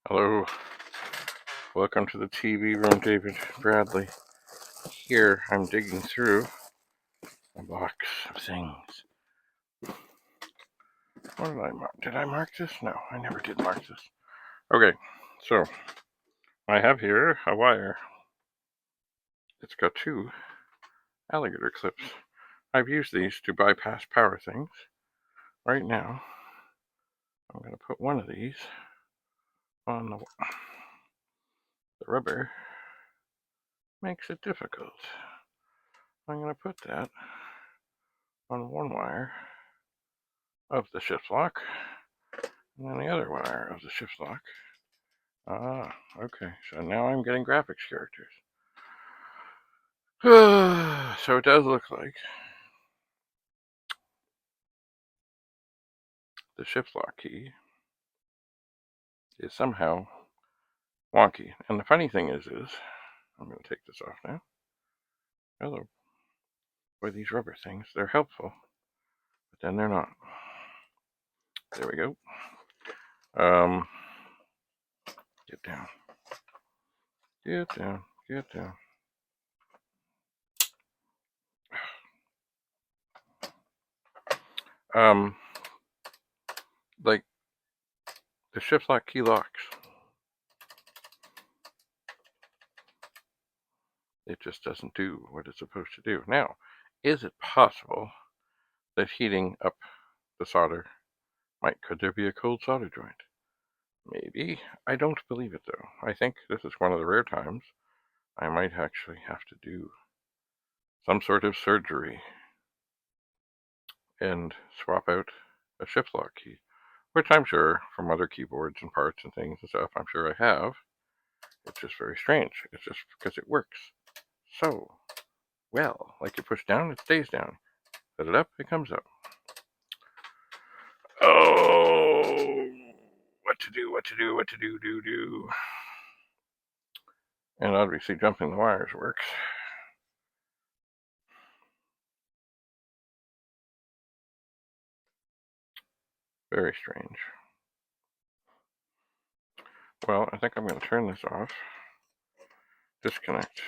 Hello, welcome to the TV room, David Bradley. Here, I'm digging through a box of things. What did I mark? Did I mark this? No, I never did mark this. Okay, so I have here a wire. It's got two alligator clips. I've used these to bypass power things. Right now, I'm going to put one of these on the rubber. Makes it difficult. I'm going to put that on one wire of the shift lock, and then the other wire of the shift lock. Okay, so now I'm getting graphics characters. So it does look like the shift lock key is somehow wonky. And the funny thing is I'm going to take this off now. Hello. Boy, these rubber things, they're helpful, but then they're not. There we go. Get down. Get down. Get down. Like the shift lock key locks. It just doesn't do what it's supposed to do. Now, is it possible that heating up the solder could there be a cold solder joint? Maybe. I don't believe it though. I think this is one of the rare times I might actually have to do some sort of surgery and swap out a shift lock key, which I'm sure from other keyboards and parts and things and stuff, I'm sure I have. It's just very strange. It's just because it works so well. Like you push down, it stays down. Put it up, it comes up. Oh, what to do. And obviously jumping the wires works. Very strange. Well, I think I'm going to turn this off. Disconnect.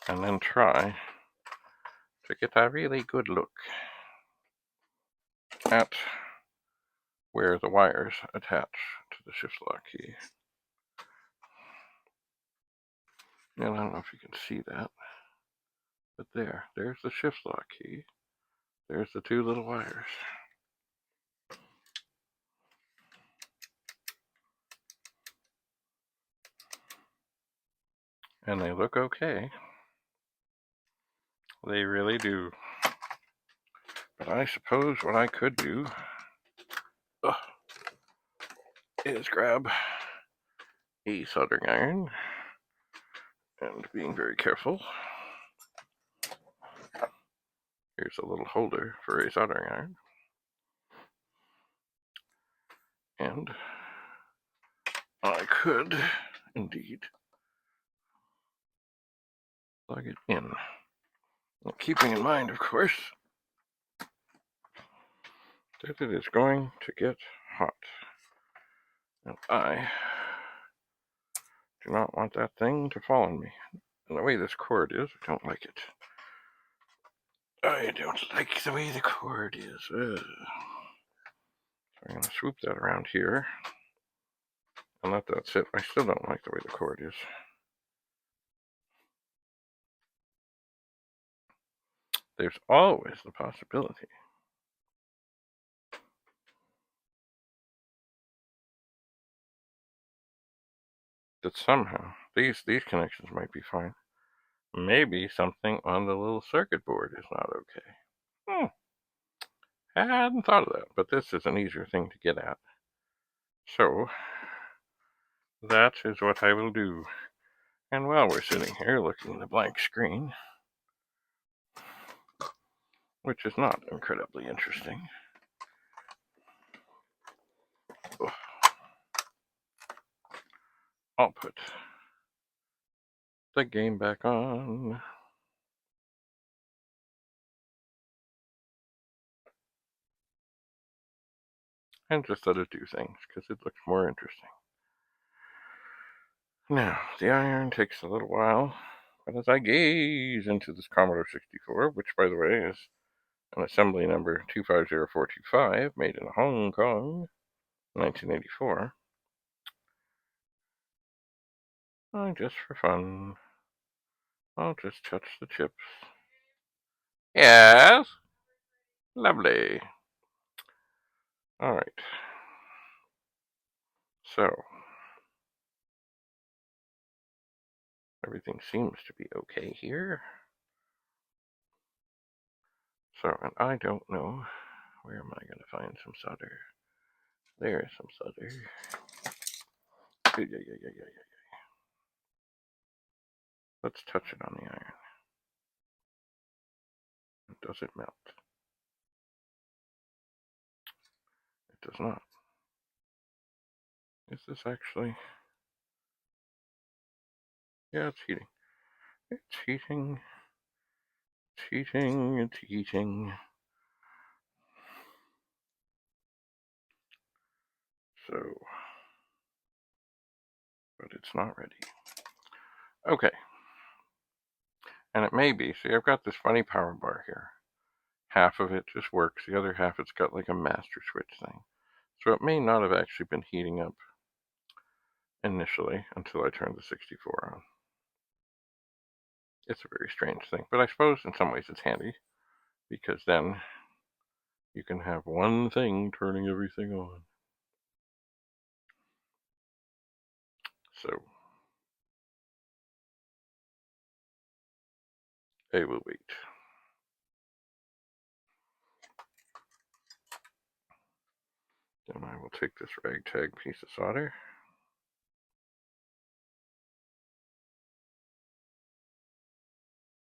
And then try to get a really good look at where the wires attach to the shift lock key. And I don't know if you can see that, but there's the shift lock key. There's the two little wires. And they look okay. They really do. But I suppose what I could do is grab a soldering iron and being very careful. Here's a little holder for a soldering iron. And I could indeed plug it in. Well, keeping in mind, of course, that it is going to get hot. And I do not want that thing to fall on me. And the way this cord is, I don't like it. I don't like the way the cord is. So I'm going to swoop that around here and let that sit. I still don't like the way the cord is. There's always the possibility that somehow these connections might be fine. Maybe something on the little circuit board is not okay. I hadn't thought of that, but this is an easier thing to get at. So that is what I will do. And while we're sitting here looking at the blank screen, which is not incredibly interesting, I'll put the game back on. and just let it do things, because it looks more interesting. Now, the iron takes a little while, but as I gaze into this Commodore 64, which, by the way, is an assembly number 250425, made in Hong Kong, 1984, just for fun, I'll just touch the chips. Yes? Lovely. Alright. So, everything seems to be okay here. So, and I don't know, where am I going to find some solder? There's some solder. Yeah. Let's touch it on the iron. Does it melt? It does not. Is this actually... Yeah, it's heating. It's heating. It's heating. It's heating. So... But it's not ready. Okay. And it may be. See, I've got this funny power bar here. Half of it just works. The other half, it's got like a master switch thing. So it may not have actually been heating up initially until I turned the 64 on. It's a very strange thing. But I suppose in some ways it's handy, because then you can have one thing turning everything on. So, I will wait. Then I will take this ragtag piece of solder.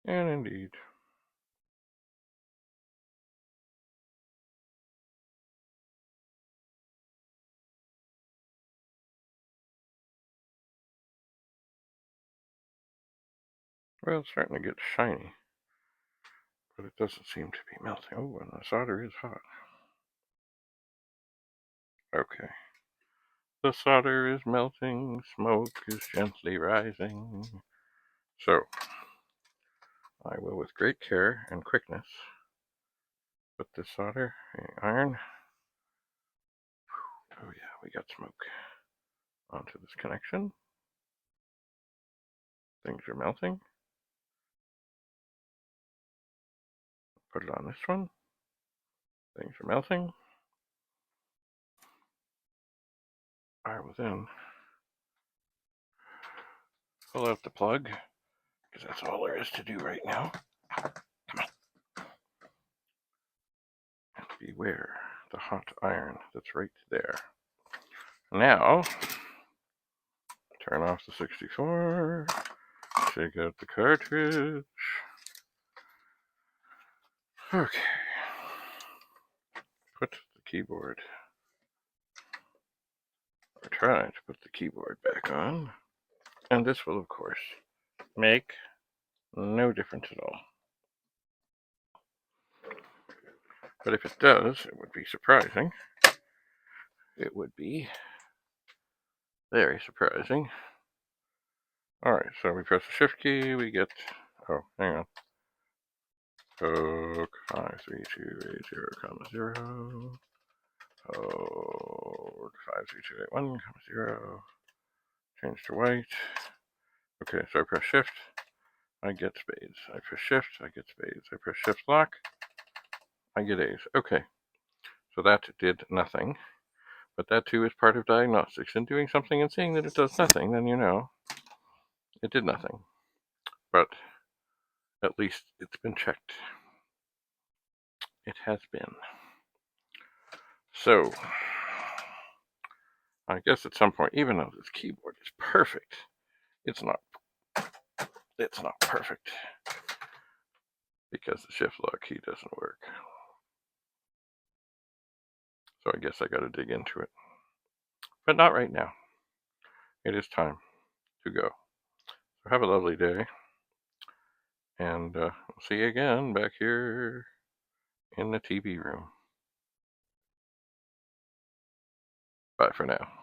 And indeed. Well, it's starting to get shiny. But it doesn't seem to be melting. Oh, and the solder is hot. Okay. The solder is melting, smoke is gently rising. So, I will, with great care and quickness, put this solder in the iron. Oh yeah, we got smoke. Onto this connection. Things are melting. Put it on this one. Things are melting. I will then pull out the plug, because that's all there is to do right now. Come on. And beware the hot iron that's right there. Now, turn off the 64, take out the cartridge. Okay. Put the keyboard, or try to put the keyboard back on. And this will, of course, make no difference at all. But if it does, it would be surprising. It would be very surprising. Alright, so we press the shift key, we get... Oh, hang on. Poke 53280, 0. Poke 53281, 0. Change to white. Okay, so I press shift, I get spades. I press shift, I get spades. I press shift lock, I get A's. Okay, so that did nothing. But that too is part of diagnostics. And doing something and seeing that it does nothing, then you know it did nothing. But at least it's been checked. It has been. So, I guess at some point, even though this keyboard is perfect, it's not perfect, because the shift lock key doesn't work. So I guess I gotta dig into it. But not right now. It is time to go. So have a lovely day. And we'll see you again back here in the TV room. Bye for now.